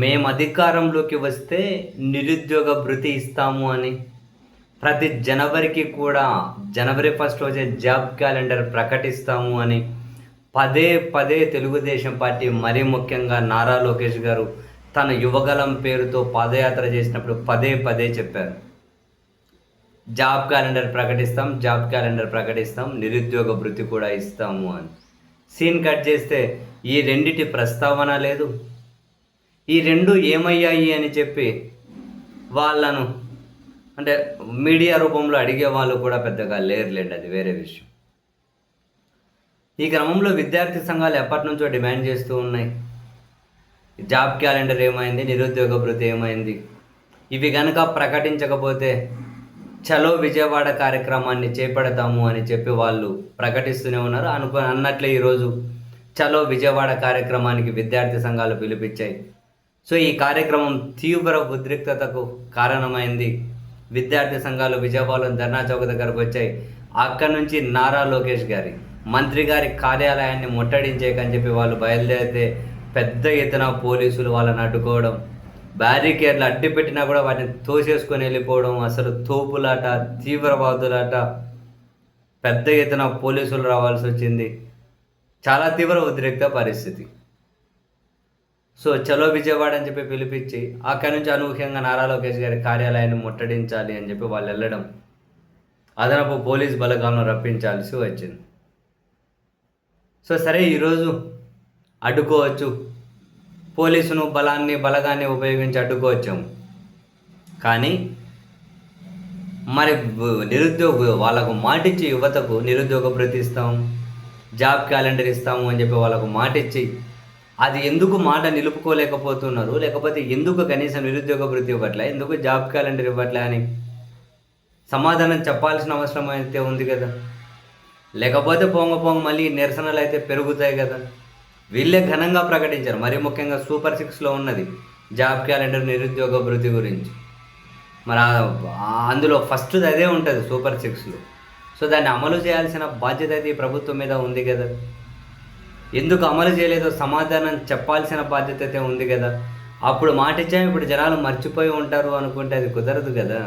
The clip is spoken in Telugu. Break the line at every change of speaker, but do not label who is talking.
మేము అధికారంలోకి వస్తే నిరుద్యోగ భృతి ఇస్తాము అని ప్రతి జనవరికి కూడా జనవరి 1 రోజే జాబ్ క్యాలెండర్ ప్రకటిస్తాము అని పదే పదే తెలుగుదేశం పార్టీ మరీ ముఖ్యంగా నారా లోకేష్ గారు తన యువగలం పేరుతో పాదయాత్ర చేసినప్పుడు పదే పదే చెప్పారు. జాబ్ క్యాలెండర్ ప్రకటిస్తాం, జాబ్ క్యాలెండర్ ప్రకటిస్తాం, నిరుద్యోగ భృతి కూడా ఇస్తాము అని. సీన్ కట్ చేస్తే ఈ రెండిటి ప్రస్తావన లేదు. ఈ రెండు ఏమయ్యాయి అని చెప్పి వాళ్ళను అంటే మీడియా రూపంలో అడిగే వాళ్ళు కూడా పెద్దగా లేరులేండి, అది వేరే విషయం. ఈ క్రమంలో విద్యార్థి సంఘాలు ఎప్పటి నుంచో డిమాండ్ చేస్తూ ఉన్నాయి. జాబ్ క్యాలెండర్ ఏమైంది, నిరుద్యోగ భృతి ఏమైంది, ఇవి కనుక ప్రకటించకపోతే చలో విజయవాడ కార్యక్రమాన్ని చేపడతాము అని చెప్పి వాళ్ళు ప్రకటిస్తూనే ఉన్నారు. అన్నట్లే ఈరోజు చలో విజయవాడ కార్యక్రమానికి విద్యార్థి సంఘాలు పిలిపించాయి. సో ఈ కార్యక్రమం తీవ్ర ఉద్రిక్తతకు కారణమైంది. విద్యార్థి సంఘాలు విజయవాడలో ధర్నా చౌక్ దగ్గరకు వచ్చాయి. అక్కడి నుంచి నారా లోకేష్ గారి మంత్రి గారి కార్యాలయాన్ని ముట్టడించేకని చెప్పి వాళ్ళు బయలుదేరితే పెద్ద ఎత్తున పోలీసులు వాళ్ళని అడ్డుకోవడం, బ్యారికేడ్లు అడ్డు పెట్టినా కూడా వాటిని తోసేసుకొని వెళ్ళిపోవడం, అసలు తోపులాట, తీవ్రవాదులాట, పెద్ద ఎత్తున పోలీసులు రావాల్సి వచ్చింది. చాలా తీవ్ర ఉద్రిక్త పరిస్థితి. సో చలో విజయవాడ అని చెప్పి పిలిపించి అక్కడి నుంచి అనూహ్యంగా నారా లోకేష్ గారి కార్యాలయాన్ని ముట్టడించాలి అని చెప్పి వాళ్ళు వెళ్ళడం, అదనపు పోలీస్ బలగాలను రప్పించాల్సి వచ్చింది. సో సరే, ఈరోజు అడ్డుకోవచ్చు, పోలీసును బలగాన్ని ఉపయోగించి అడ్డుకోవచ్చాము. కానీ మరి వాళ్ళకు మాటిచ్చి యువతకు నిరుద్యోగ భృతి ఇస్తాము, జాబ్ క్యాలెండర్ ఇస్తాము అని చెప్పి వాళ్ళకు మాటిచ్చి అది ఎందుకు మాట నిలుపుకోలేకపోతున్నారు, లేకపోతే ఎందుకు కనీసం నిరుద్యోగ భృతి ఇవ్వట్లే, ఎందుకు జాబ్ క్యాలెండర్ ఇవ్వట్లే అని సమాధానం చెప్పాల్సిన అవసరం అయితే ఉంది కదా. లేకపోతే పొంగ మళ్ళీ నిరసనలు అయితే పెరుగుతాయి కదా. వీళ్ళే ఘనంగా ప్రకటించారు. మరీ ముఖ్యంగా సూపర్ 6లో ఉన్నది జాబ్ క్యాలెండర్, నిరుద్యోగ భృతి గురించి. మరి అందులో ఫస్ట్ అదే ఉంటుంది సూపర్ 6లో. సో దాన్ని అమలు చేయాల్సిన బాధ్యత అయితే ఈ ప్రభుత్వం మీద ఉంది కదా. ఎందుకు అమలు చేయలేదో సమాధానం చెప్పాల్సిన బాధ్యత అయితే ఉంది కదా. అప్పుడు మాట ఇచ్చాము, ఇప్పుడు జనాలు మర్చిపోయి ఉంటారు అనుకుంటే అది కుదరదు కదా.